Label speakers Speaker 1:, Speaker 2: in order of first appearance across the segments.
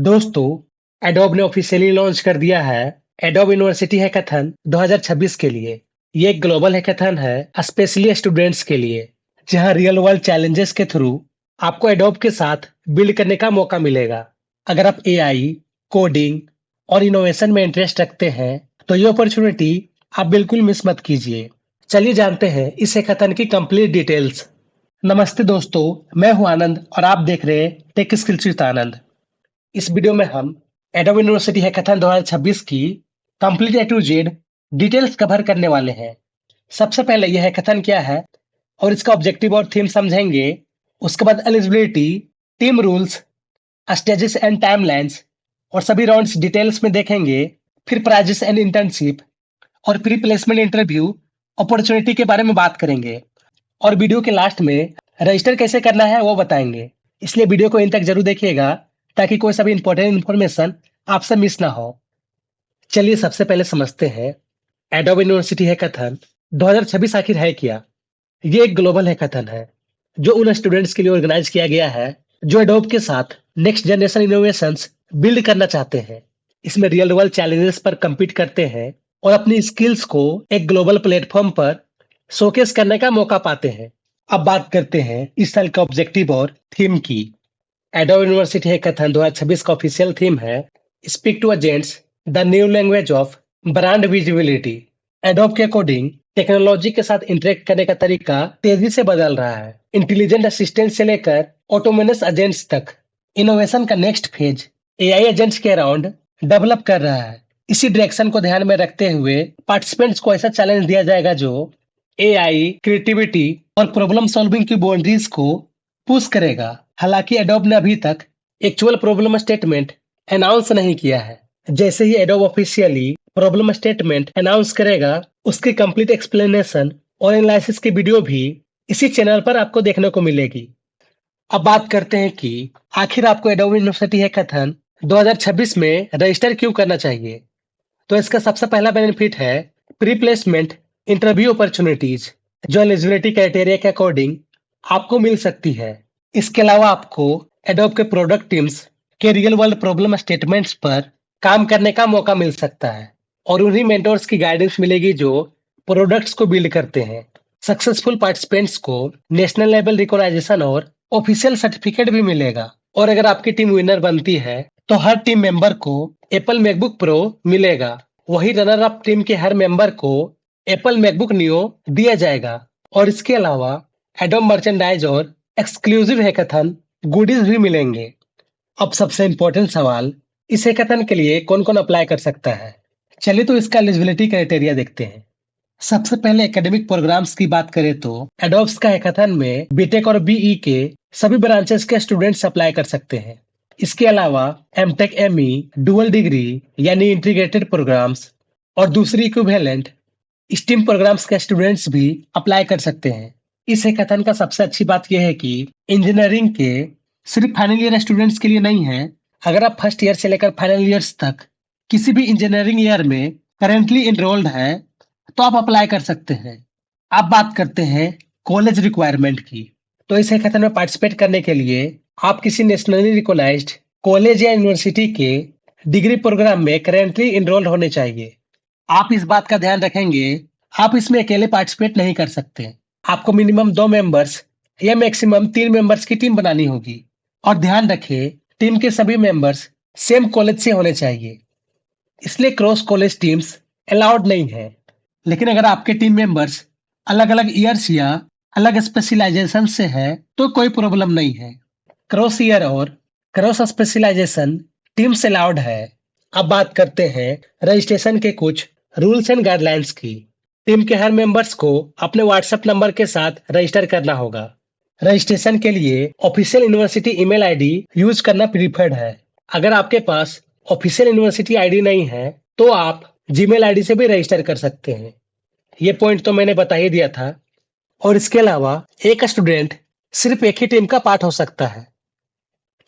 Speaker 1: दोस्तों, एडोब ने officially launch कर दिया है एडोब यूनिवर्सिटी हैकाथन 2026 के लिए। ये एक ग्लोबल हैकाथन है, स्पेशली स्टूडेंट्स के लिए, जहां रियल वर्ल्ड चैलेंजेस के थ्रू आपको एडोब के साथ बिल्ड करने का मौका मिलेगा। अगर आप एआई, कोडिंग और इनोवेशन में इंटरेस्ट रखते हैं, तो ये अपॉर्चुनिटी आप बिल्कुल मिस मत कीजिए। चलिए जानते हैं इस हैकाथन की कंप्लीट डिटेल्स। नमस्ते दोस्तों, मैं हूं आनंद और आप देख रहे हैं टेक स्किल्स विद आनंद। इस वीडियो में हम एडोब यूनिवर्सिटी हैकाथन 2026 की complete A to Z details cover करने वाले हैं। सबसे पहले यह हैकाथन क्या है और इसका ऑब्जेक्टिव और थीम समझेंगे। उसके बाद eligibility, team rules, stages and timelines और सभी राउंड्स डिटेल्स में देखेंगे। फिर प्राइजेस एंड इंटर्नशिप और प्री प्लेसमेंट इंटरव्यू अपॉर्चुनिटी के बारे में बात करेंगे। और वीडियो के लास्ट में रजिस्टर कैसे करना है वो बताएंगे। इसलिए वीडियो को इन तक जरूर देखिएगा ताकि कोई सभी इंपॉर्टेंट इन्फॉर्मेशन आपसे मिस ना हो। चलिए सबसे पहले समझते हैं एडोब यूनिवर्सिटी हैकाथन 2026 आखिर है क्या। ये एक ग्लोबल हैकाथन है जो उन स्टूडेंट्स के लिए ऑर्गेनाइज किया गया है जो एडोब के साथ नेक्स्ट जनरेशन इनोवेशंस बिल्ड करना चाहते हैं। इसमें रियल वर्ल्ड चैलेंजेस पर compete करते हैं और अपनी स्किल्स को एक ग्लोबल प्लेटफॉर्म पर शोकेस करने का मौका पाते हैं। अब बात करते हैं इस साल का ऑब्जेक्टिव और थीम की। एडोब यूनिवर्सिटी हैकाथन 2026 का ऑफिशियल थीम है speak to agents, the new language of brand visibility. Adobe के अकॉर्डिंग टेक्नोलॉजी के साथ इंटरेक्ट करने का तरीका तेजी से बदल रहा है। इंटेलिजेंट असिस्टेंट से लेकर ऑटोमेनस एजेंट्स तक इनोवेशन का नेक्स्ट फेज एआई एजेंट्स के अराउंड डेवलप कर रहा है। इसी डायरेक्शन को ध्यान में रखते हुए पार्टिसिपेंट्स को ऐसा चैलेंज दिया जाएगा जो एआई, क्रिएटिविटी और प्रॉब्लम सॉल्विंग की बाउंड्रीज को पुश करेगा। हालांकि एडोब ने अभी तक एक्चुअल प्रॉब्लम स्टेटमेंट अनाउंस नहीं किया है। जैसे ही Adobe officially problem statement announce करेगा, उसकी कंप्लीट एक्सप्लेनेशन और एनालिसिस की वीडियो भी इसी चैनल पर आपको देखने को मिलेगी। अब बात करते हैं कि आखिर आपको एडोब यूनिवर्सिटी हैकाथन 2026 में रजिस्टर क्यों करना चाहिए। तो इसका सबसे पहला बेनिफिट है प्री प्लेसमेंट इंटरव्यू अपॉर्चुनिटीज, जो एलिजिबिलिटी क्राइटेरिया के अकॉर्डिंग आपको मिल सकती है। इसके अलावा आपको एडोब के प्रोडक्ट टीम्स के रियल वर्ल्ड प्रॉब्लम स्टेटमेंट्स पर काम करने का मौका मिल सकता है और उन्हीं मेंटोर्स की गाइडेंस मिलेगी जो प्रोडक्ट्स को बिल्ड करते हैं। सक्सेसफुल पार्टिसिपेंट्स को नेशनल लेवल रिकॉग्नाइजेशन और ऑफिशियल सर्टिफिकेट भी मिलेगा। और अगर आपकी टीम विनर बनती है तो हर टीम मेंबर को एप्पल मैकबुक प्रो मिलेगा। वही रनर अप टीम के हर मेंबर को एप्पल मैकबुक नियो दिया जाएगा। और इसके अलावा एडोब मर्चेंडाइज और एक्सक्लूसिव हैकाथन गुडीज भी मिलेंगे। अब सबसे इम्पोर्टेंट सवाल, इस हैकाथन के लिए कौन कौन अप्लाई कर सकता है। चलिए तो इसका एलिजिबिलिटी क्राइटेरिया देखते हैं। सबसे पहले एकेडमिक प्रोग्राम्स की बात करें तो एडोब्स का हैकाथन में बीटेक और बीई के सभी ब्रांचेस के स्टूडेंट्स अप्लाई कर सकते हैं। इसके अलावा एमटेक, एमई, डुअल डिग्री यानी इंटीग्रेटेड प्रोग्राम्स और दूसरी इक्विवेलेंट स्टीम प्रोग्राम्स के स्टूडेंट्स भी अप्लाई कर सकते हैं। इस हैकाथन का सबसे अच्छी बात यह है कि इंजीनियरिंग के सिर्फ फाइनल ईयर स्टूडेंट्स के लिए नहीं है। अगर आप फर्स्ट ईयर से लेकर फाइनल ईयर्स तक किसी भी इंजीनियरिंग ईयर में करेंटली इनरोल्ड है तो आप अप्लाई कर सकते हैं। अब बात करते हैं कॉलेज रिक्वायरमेंट की। तो इस हैकाथन में पार्टिसिपेट करने के लिए आप किसी नेशनली रिकॉग्नाइज्ड कॉलेज या यूनिवर्सिटी के डिग्री प्रोग्राम में करेंटली इनरोल्ड होने चाहिए। आप इस बात का ध्यान रखेंगे, आप इसमें अकेले पार्टिसिपेट नहीं कर सकते। आपको मिनिमम 2 मेंबर्स या मैक्सिमम 3 मेंबर्स की टीम बनानी होगी। और ध्यान रखें, टीम के सभी मेंबर्स सेम कॉलेज से होने चाहिए, इसलिए क्रॉस कॉलेज टीम्स अलाउड नहीं है। लेकिन अगर आपके टीम मेंबर्स अलग अलग ईयर्स या अलग स्पेशलाइजेशन से है तो कोई प्रॉब्लम नहीं है। क्रॉस ईयर और क्रॉस स्पेशलाइजेशन टीम्स अलाउड है। अब बात करते हैं रजिस्ट्रेशन के कुछ रूल्स एंड गाइडलाइंस की। टीम के हर मेंबर्स को अपने व्हाट्सएप नंबर के साथ रजिस्टर करना होगा। रजिस्ट्रेशन के लिए official university email ID use करना प्रीफर्ड है। अगर आपके पास ऑफिशियल यूनिवर्सिटी आईडी नहीं है तो आप जीमेल आईडी से भी रजिस्टर कर सकते हैं। ये पॉइंट तो मैंने बता ही दिया था। और इसके अलावा एक स्टूडेंट सिर्फ एक ही टीम का पार्ट हो सकता है।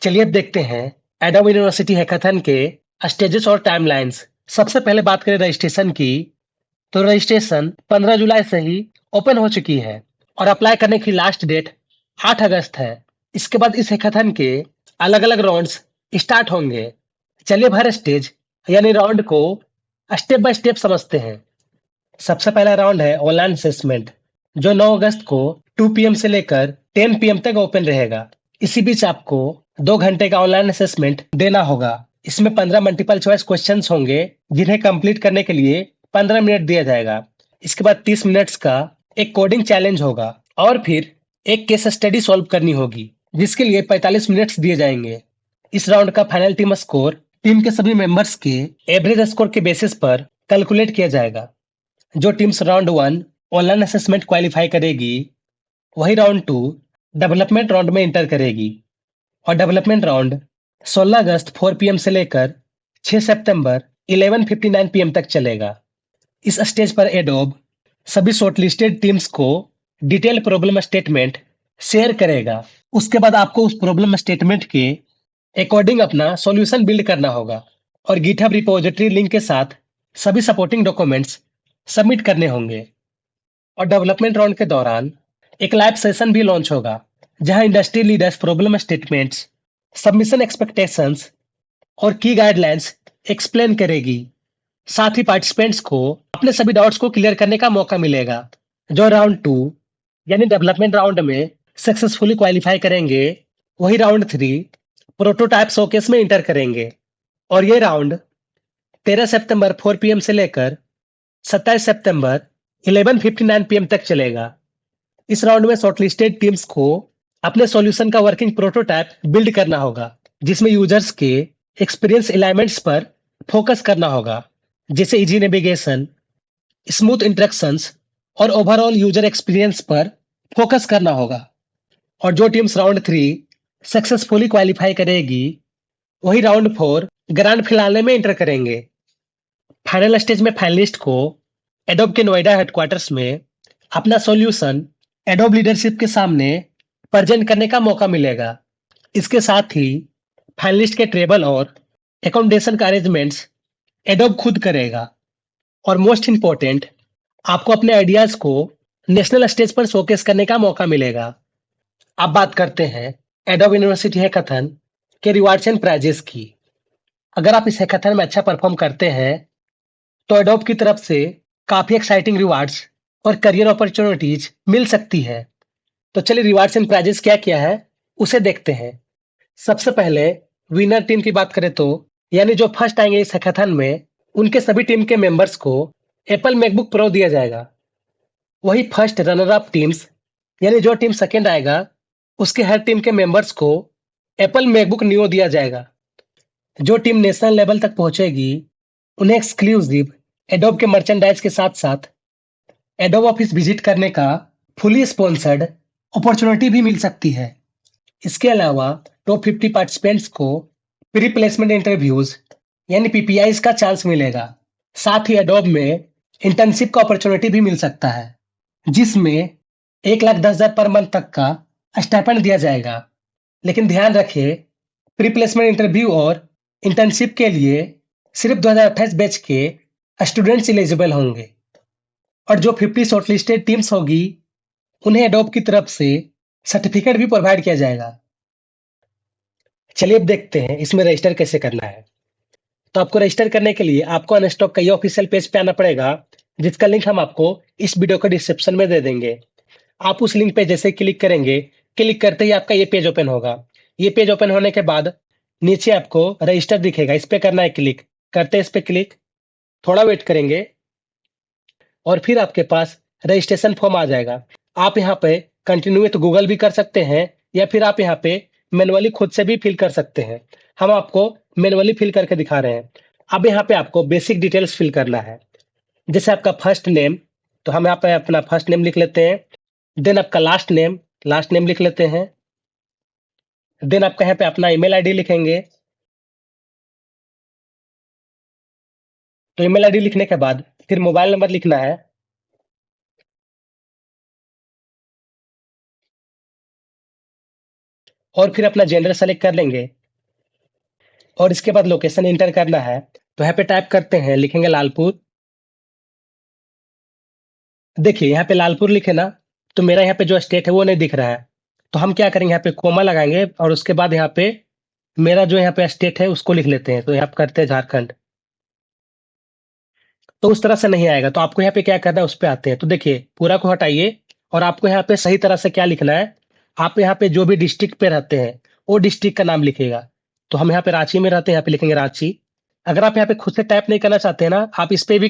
Speaker 1: चलिए अब देखते हैं एडोब यूनिवर्सिटी हैकाथन के स्टेजेस और टाइमलाइंस। सबसे पहले बात करें रजिस्ट्रेशन की, तो रजिस्ट्रेशन 15 जुलाई से ही ओपन हो चुकी है और अप्लाई करने की लास्ट डेट 8 अगस्त है। इसके बाद इस हैकाथन के अलग अलग राउंड्स स्टार्ट होंगे। चलिए अब हर स्टेज यानी राउंड को स्टेप बाय स्टेप समझते हैं। सबसे पहला राउंड है ऑनलाइन असेसमेंट, जो 9 अगस्त को 2 पीएम से लेकर 10 पीएम तक ओपन रहेगा। इसी बीच आपको 2 घंटे का ऑनलाइन असेसमेंट देना होगा। इसमें 15 मल्टीपल चॉइस क्वेश्चंस होंगे, जिन्हें कंप्लीट करने के लिए 15 मिनट दिया जाएगा। इसके बाद 30 मिनट्स का एक कोडिंग चैलेंज होगा और फिर एक केस स्टडी सॉल्व करनी होगी, जिसके लिए 45 मिनट्स दिए जाएंगे। इस राउंड का फाइनल टीम स्कोर टीम के सभी मेंबर्स के एवरेज स्कोर के बेसिस पर कैलकुलेट किया जाएगा। जो teams round 1 online assessment qualify करेगी, वही राउंड 2 डेवलपमेंट राउंड में इंटर करेगी। और डेवलपमेंट राउंड 16 अगस्त 4 पीएम से लेकर 6 सितंबर 11:59 पीएम तक चलेगा। इस स्टेज पर एडोब सभी शॉर्टलिस्टेड टीम्स को डिटेल प्रॉब्लम स्टेटमेंट शेयर करेगा। उसके बाद आपको उस प्रॉब्लम स्टेटमेंट के अकॉर्डिंग अपना सॉल्यूशन बिल्ड करना होगा और गिटहब रिपोजिटरी लिंक के साथ सभी सपोर्टिंग डॉक्यूमेंट्स सबमिट करने होंगे। और डेवलपमेंट राउंड के दौरान एक लाइव सेशन भी लॉन्च होगा, जहां industry leaders problem statements, submission expectations और की गाइडलाइंस एक्सप्लेन करेगी। साथ ही पार्टिसिपेंट्स को अपने सभी डाउट्स को क्लियर करने का मौका मिलेगा। जो राउंड 2 यानी डेवलपमेंट राउंड में सक्सेसफुली क्वालिफाई करेंगे, वही राउंड 3 प्रोटोटाइप शोकेस में इंटर करेंगे। और ये राउंड 13 सितंबर 4 पीएम से लेकर 27 सितंबर 11:59 पीएम तक चलेगा। इस राउंड में शॉर्टलिस्टेड टीम्स को अपने सॉल्यूशन का वर्किंग प्रोटोटाइप बिल्ड करना होगा, जिसमें यूजर्स के एक्सपीरियंस एलिमेंट्स पर फोकस करना होगा, जैसे इजी नेविगेशन, स्मूथ इंटरेक्शंस और ओवरऑल यूजर एक्सपीरियंस पर फोकस करना होगा। और जो टीम्स राउंड 3 सक्सेसफुली क्वालिफाई करेगी, वही राउंड 4 ग्रैंड फिनाले में एंटर करेंगे। फाइनल स्टेज में फाइनलिस्ट को एडोब के नोएडा हेडक्वार्टर्स में अपना सॉल्यूशन एडोब लीडरशिप के सामने प्रेजेंट करने का मौका मिलेगा। इसके साथ ही फाइनलिस्ट के ट्रेवल और एकोमोडेशन का अरेंजमेंट्स एडोब खुद करेगा। और मोस्ट इंपॉर्टेंट, आपको अपने आइडियाज को नेशनल स्टेज पर शोकेस करने का मौका मिलेगा। अब बात करते हैं एडोब यूनिवर्सिटी हैकाथन के रिवार्ड्स एंड प्राइजेस की। अगर आप इस हैकाथन में अच्छा परफॉर्म करते हैं, तो एडोब की तरफ से काफी एक्साइटिंग रिवार्ड्स और करियर अपॉर्चुनिटीज मिल सकती है। तो चलिए रिवार्ड्स एंड प्राइजेस क्या क्या है उसे देखते हैं। सबसे पहले विनर टीम की बात करें तो, यानी जो फर्स्ट आएंगे इस हैकाथन में, उनके सभी टीम के मेंबर्स को एप्पल मैकबुक प्रो दिया जाएगा। वही फर्स्ट रनर अप टीम्स, यानी जो टीम सेकेंड आएगा, उसके हर टीम के मेंबर्स को एप्पल मैकबुक नियो दिया जाएगा। जो टीम नेशनल लेवल तक पहुंचेगी, उन्हें एक्सक्लूसिव एडोब के मर्चेंडाइज के साथ साथ एडोब ऑफिस विजिट करने का फुली स्पॉन्सर्ड अपॉर्चुनिटी भी मिल सकती है। इसके अलावा टॉप 50 पार्टिसिपेंट्स को प्री प्लेसमेंट इंटरव्यूज यानी पीपीआईज का चांस मिलेगा। साथ ही एडोब में इंटर्नशिप का अपॉर्चुनिटी भी मिल सकता है, जिसमें 1,10,000 पर मंथ तक का स्टाइपेंड दिया जाएगा। लेकिन ध्यान रखें, प्री प्लेसमेंट इंटरव्यू और इंटर्नशिप के लिए सिर्फ 2028 बैच के स्टूडेंट्स एलिजिबल होंगे। और जो 50 शॉर्टलिस्टेड टीम्स होगी, उन्हें एडोब की तरफ से सर्टिफिकेट भी प्रोवाइड किया जाएगा। चलिए अब देखते हैं इसमें रजिस्टर कैसे करना है। तो आपको रजिस्टर करने के लिए आपको अनस्टॉक का ये ऑफिशियल पेज पे आना पड़ेगा, जिसका लिंक हम आपको इस वीडियो के डिस्क्रिप्शन में दे देंगे। आप उस लिंक पे जैसे क्लिक करेंगे, क्लिक करते ही आपका ये पेज ओपन होगा। ये पेज ओपन होने के बाद नीचे आपको रजिस्टर दिखेगा, इस पे करना है क्लिक। करते इस पे क्लिक, थोड़ा वेट करेंगे और फिर आपके पास रजिस्ट्रेशन फॉर्म आ जाएगा। आप यहाँ पे कंटिन्यू विथ गूगल भी कर सकते हैं, या फिर आप यहाँ पे मैनुअली खुद से भी फिल कर सकते हैं। हम आपको मैनुअली फिल करके दिखा रहे हैं। अब यहाँ पे आपको बेसिक डिटेल्स फिल करना है, जैसे आपका फर्स्ट नेम, तो हम यहाँ पे अपना फर्स्ट नेम लिख लेते हैं। देन आपका लास्ट नेम लिख लेते हैं। देन आपका यहाँ पे अपना ईमेल आईडी लिखेंगे। तो ईमेल आईडी लिखने के बाद फिर मोबाइल नंबर लिखना है। और फिर अपना जेंडर सेलेक्ट कर लेंगे और इसके बाद लोकेशन इंटर करना है। तो यहाँ पे टाइप करते हैं, लिखेंगे लालपुर। देखिए यहाँ पे लालपुर लिखे ना, तो मेरा यहाँ पे जो स्टेट है वो नहीं दिख रहा है। तो हम क्या करेंगे, यहाँ पे कोमा लगाएंगे और उसके बाद यहाँ पे मेरा जो यहाँ पे स्टेट है उसको लिख लेते हैं, तो यहाँ पे करते हैं झारखंड। तो उस तरह से नहीं आएगा, तो आपको यहाँ पे क्या करना है उस पे आते हैं। तो देखिए पूरा को हटाइए और आपको यहाँ पे सही तरह से क्या लिखना है, आप यहाँ पे जो भी डिस्ट्रिक्ट पे रहते हैं वो डिस्ट्रिक्ट का नाम लिखिएगा। तो हम यहाँ पे रांची में रहते हैं, यहाँ पे लिखेंगे रांची। अगर आप यहाँ पे खुद से टाइप नहीं करना चाहते हैं ना, आप इस पे भी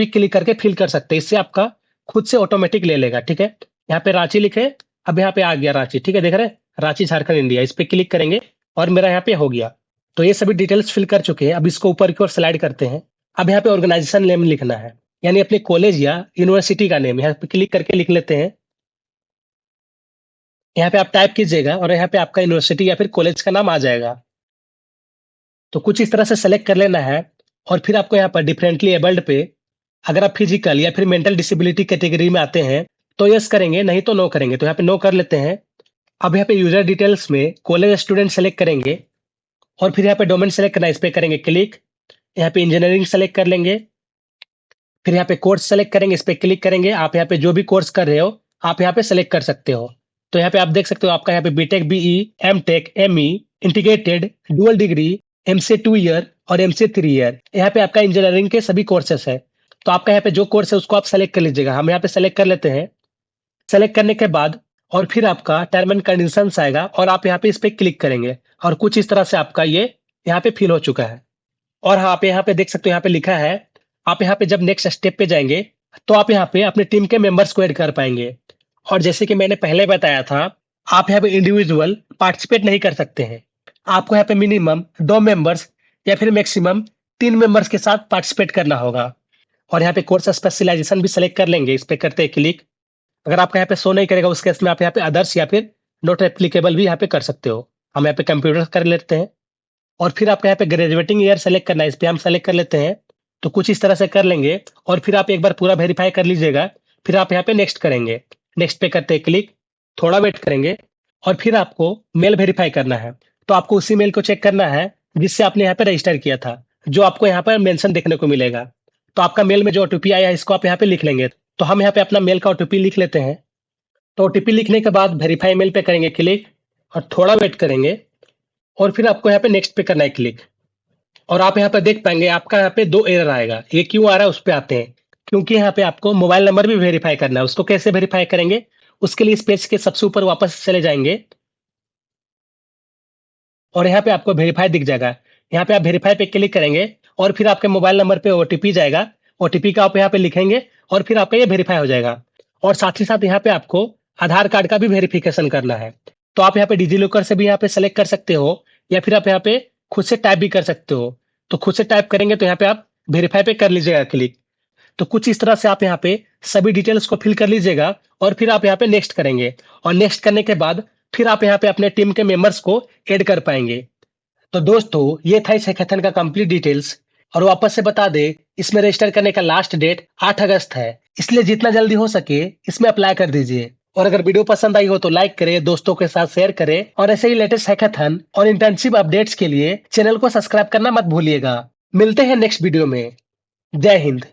Speaker 1: क्लिक करके फिल कर सकते हैं, इससे आपका खुद से ऑटोमेटिक ले लेगा। ठीक है, यहाँ पे रांची लिखे, अब यहाँ पे आ गया रांची। ठीक है, देख रहे हैं रांची झारखंड इंडिया, इस पे क्लिक करेंगे और मेरा यहाँ पे हो गया। तो ये सभी डिटेल्स फिल कर चुके हैं, अब इसको ऊपर की ओर स्लाइड करते हैं। अब यहाँ पे ऑर्गेनाइजेशन नेम लिखना है, यानी अपने कॉलेज या यूनिवर्सिटी का नेम यहाँ पे क्लिक करके लिख लेते हैं। यहाँ पे आप टाइप कीजिएगा और यहाँ पे आपका यूनिवर्सिटी या फिर कॉलेज का नाम आ जाएगा। तो कुछ इस तरह से सेलेक्ट कर लेना है और फिर आपको यहाँ पर डिफरेंटली एबल्ड पे, अगर आप फिजिकल या फिर मेंटल डिसेबिलिटी कैटेगरी में आते हैं तो यस करेंगे, नहीं तो नो करेंगे। तो यहाँ पे नो कर लेते हैं। अब यहाँ पे यूजर डिटेल्स में कॉलेज स्टूडेंट सेलेक्ट करेंगे और फिर यहाँ पे डोमेन सेलेक्ट करना है, इस पे करेंगे क्लिक। यहाँ पे इंजीनियरिंग सेलेक्ट कर लेंगे, फिर यहाँ पे कोर्स सेलेक्ट करेंगे, इस पे क्लिक करेंगे। आप यहाँ पे जो भी कोर्स कर रहे हो आप यहाँ पे सेलेक्ट कर सकते हो। तो यहाँ पे आप देख सकते हो आपका यहाँ पे BTech, BE, MTech, ME, integrated, dual degree, MCA 2 year और एमसीए 3 ईयर, यहाँ पे आपका इंजीनियरिंग के सभी कोर्सेस है। तो आपका यहाँ पे जो कोर्स है उसको आप सेलेक्ट कर लीजिएगा। हम यहाँ पे सेलेक्ट कर लेते हैं। सेलेक्ट करने के बाद और फिर आपका टर्म एंड कंडीशंस आएगा और आप यहाँ पे इस पे क्लिक करेंगे और कुछ इस तरह से आपका ये यहाँ पे फिल हो चुका है। और हाँ, आप यहाँ पे देख सकते हो, यहाँ पे लिखा है, आप यहाँ पे जब नेक्स्ट स्टेप पे जाएंगे तो आप यहाँ पे अपने टीम के मेंबर्स को ऐड कर पाएंगे। और जैसे कि मैंने पहले बताया था, आप यहाँ पे इंडिविजुअल पार्टिसिपेट नहीं कर सकते हैं। आपको यहाँ पे मिनिमम 2 मेंबर्स या फिर मैक्सिमम 3 मेंबर्स के साथ पार्टिसिपेट करना होगा। और यहाँ पे कोर्स स्पेशलाइजेशन भी सेलेक्ट कर लेंगे, इस पे करते हैं क्लिक। अगर आपका यहाँ पे शो नहीं करेगा उस केस में आप यहाँ पे अदर्स या फिर नॉट एप्लीकेबल भी यहाँ पे कर सकते हो। हम यहाँ पे कंप्यूटर कर लेते हैं और फिर आपको यहाँ पे ग्रेजुएटिंग ईयर सेलेक्ट करना है, इस पे हम सेलेक्ट कर लेते हैं। तो कुछ इस तरह से कर लेंगे और फिर आप एक बार पूरा वेरीफाई कर लीजिएगा, फिर आप यहाँ पे नेक्स्ट करेंगे। नेक्स्ट पे करते हैं क्लिक, थोड़ा वेट करेंगे और फिर आपको मेल वेरीफाई करना है। तो आपको उसी मेल को चेक करना है जिससे आपने यहाँ पे रजिस्टर किया था, जो आपको यहाँ पर मेंशन देखने को मिलेगा। तो आपका मेल में जो ओटीपी आया है इसको आप यहाँ पे लिख लेंगे। तो हम यहाँ पे अपना मेल का ओटीपी लिख लेते हैं। तो ओटीपी लिखने के बाद वेरीफाई मेल पे करेंगे क्लिक और थोड़ा वेट करेंगे और फिर आपको यहाँ पे नेक्स्ट पे करना है क्लिक। और आप यहाँ पे देख पाएंगे आपका यहाँ पे 2 एरर आएगा। ये क्यों आ रहा है उस पे आते हैं, क्योंकि यहाँ पे आपको मोबाइल नंबर भी वेरीफाई करना है। उसको कैसे वेरीफाई करेंगे, उसके लिए इस पेज के सबसे ऊपर वापस चले जाएंगे और यहाँ पे आपको वेरीफाई दिख जाएगा। यहाँ पे आप वेरीफाई पे क्लिक करेंगे और फिर आपके मोबाइल नंबर पे ओटीपी जाएगा। ओटीपी का आप यहाँ पे लिखेंगे और फिर आपका ये वेरीफाई हो जाएगा। और साथ ही साथ यहाँ पे आपको आधार कार्ड का भी वेरिफिकेशन करना है। तो आप यहाँ पे डिजी लॉकर से भी यहाँ पे सेलेक्ट कर सकते हो या फिर आप यहाँ पे खुद से टाइप भी कर सकते हो। तो खुद से टाइप करेंगे तो यहाँ पे आप वेरीफाई पे कर लीजिएगा क्लिक। तो कुछ इस तरह से आप यहाँ पे सभी डिटेल्स को फिल कर लीजिएगा और फिर आप यहाँ पे नेक्स्ट करेंगे और नेक्स्ट करने के बाद फिर आप यहाँ पे अपने टीम के मेंबर्स को ऐड कर पाएंगे। तो दोस्तों ये था इस हैकाथन का कंप्लीट डिटेल्स। और वापस से बता दे, इसमें रजिस्टर करने का लास्ट डेट 8 अगस्त है, इसलिए जितना जल्दी हो सके इसमें अप्लाई कर दीजिए। और अगर वीडियो पसंद आई हो तो लाइक करें, दोस्तों के साथ शेयर करें और ऐसे ही लेटेस्ट हैकाथन और इंटर्नशिप अपडेट्स के लिए चैनल को सब्सक्राइब करना मत भूलिएगा। मिलते हैं नेक्स्ट वीडियो में। जय हिंद।